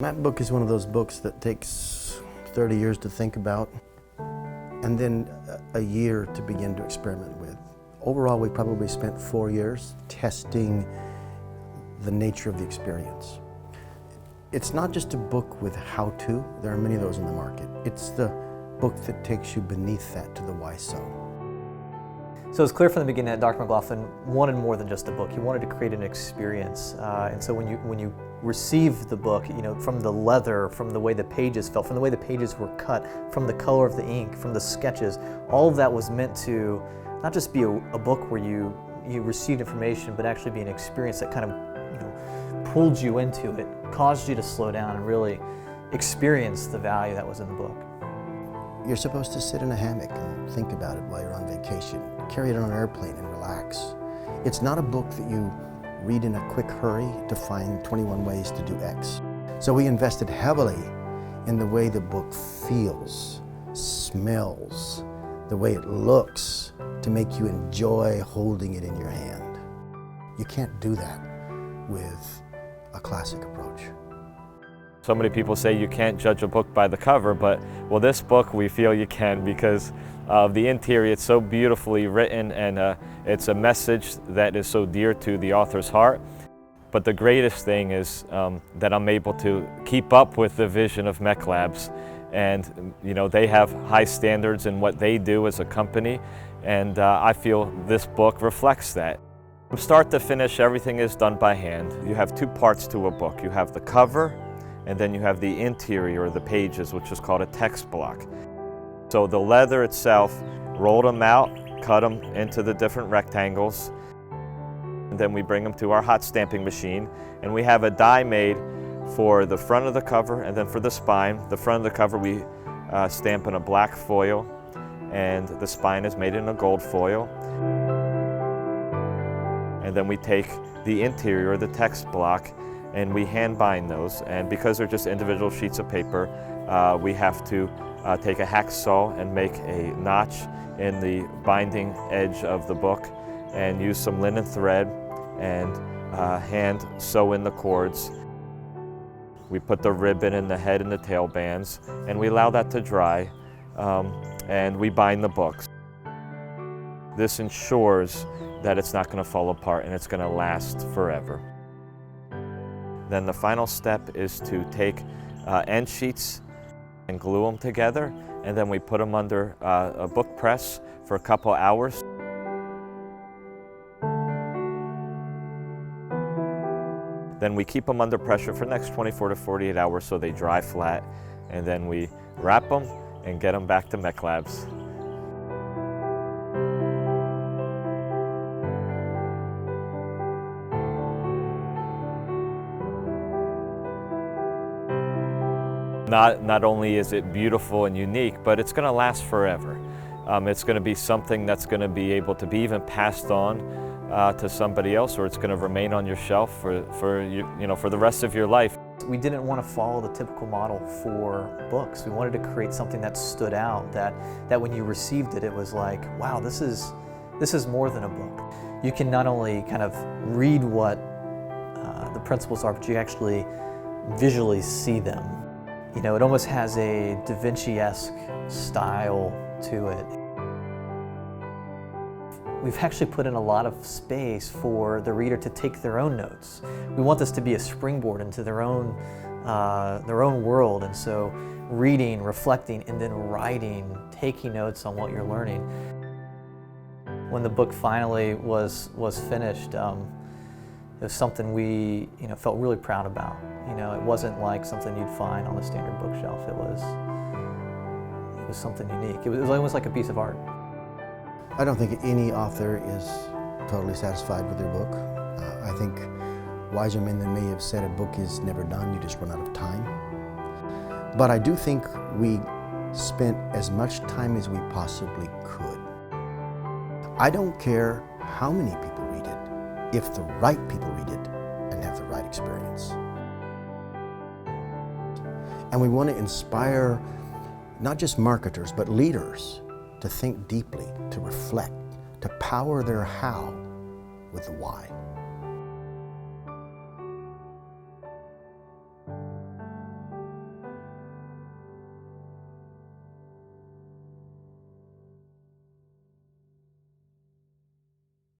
That book is one of those books that takes 30 years to think about and then a year to begin to experiment with. Overall, we probably spent 4 years testing the nature of the experience. It's not just a book with how-to, there are many of those in the market. It's the book that takes you beneath that to the why so. So it's clear from the beginning that Dr. McGlaughlin wanted more than just a book. He wanted to create an experience. And so when you receive the book, from the leather, from the way the pages felt, from the way the pages were cut, from the color of the ink, from the sketches, all of that was meant to not just be a book where you received information, but actually be an experience that kind of pulled you into it, caused you to slow down and really experience the value that was in the book. You're supposed to sit in a hammock and think about it while you're on vacation. Carry it on an airplane and relax. It's not a book that you read in a quick hurry to find 21 ways to do X. So we invested heavily in the way the book feels, smells, the way it looks, to make you enjoy holding it in your hand. You can't do that with a classic approach. So many people say you can't judge a book by the cover, but well, this book we feel you can because of the interior. It's so beautifully written, and it's a message that is so dear to the author's heart. But the greatest thing is that I'm able to keep up with the vision of Mech Labs, and they have high standards in what they do as a company, and I feel this book reflects that. From start to finish, everything is done by hand. You have two parts to a book. You have the cover, and then you have the interior, or the pages, which is called a text block. So the leather itself, rolled them out, cut them into the different rectangles, and then we bring them to our hot stamping machine, and we have a die made for the front of the cover and then for the spine. The front of the cover we stamp in a black foil, and the spine is made in a gold foil. And then we take the interior, the text block, and we hand bind those. And because they're just individual sheets of paper, we have to take a hacksaw and make a notch in the binding edge of the book, and use some linen thread and hand sew in the cords. We put the ribbon in the head and the tail bands, and we allow that to dry, and we bind the books. This ensures that it's not going to fall apart and it's going to last forever. Then the final step is to take end sheets and glue them together, and then we put them under a book press for a couple hours. Then we keep them under pressure for the next 24 to 48 hours so they dry flat, and then we wrap them and get them back to Mech Labs. Not only is it beautiful and unique, but it's going to last forever. It's going to be something that's going to be able to be even passed on to somebody else, or it's going to remain on your shelf for the rest of your life. We didn't want to follow the typical model for books. We wanted to create something that stood out, that when you received it, it was like, wow, this is more than a book. You can not only kind of read what the principles are, but you actually visually see them. It almost has a Da Vinci-esque style to it. We've actually put in a lot of space for the reader to take their own notes. We want this to be a springboard into their own world, and so reading, reflecting, and then writing, taking notes on what you're learning. When the book finally was finished, it was something we felt really proud about. It wasn't like something you'd find on the standard bookshelf. It was something unique. It was almost like a piece of art. I don't think any author is totally satisfied with their book. I think wiser men than me have said a book is never done, you just run out of time. But I do think we spent as much time as we possibly could. I don't care how many people read it, if the right people read it and have the right experience. And we want to inspire not just marketers, but leaders to think deeply, to reflect, to power their how with the why.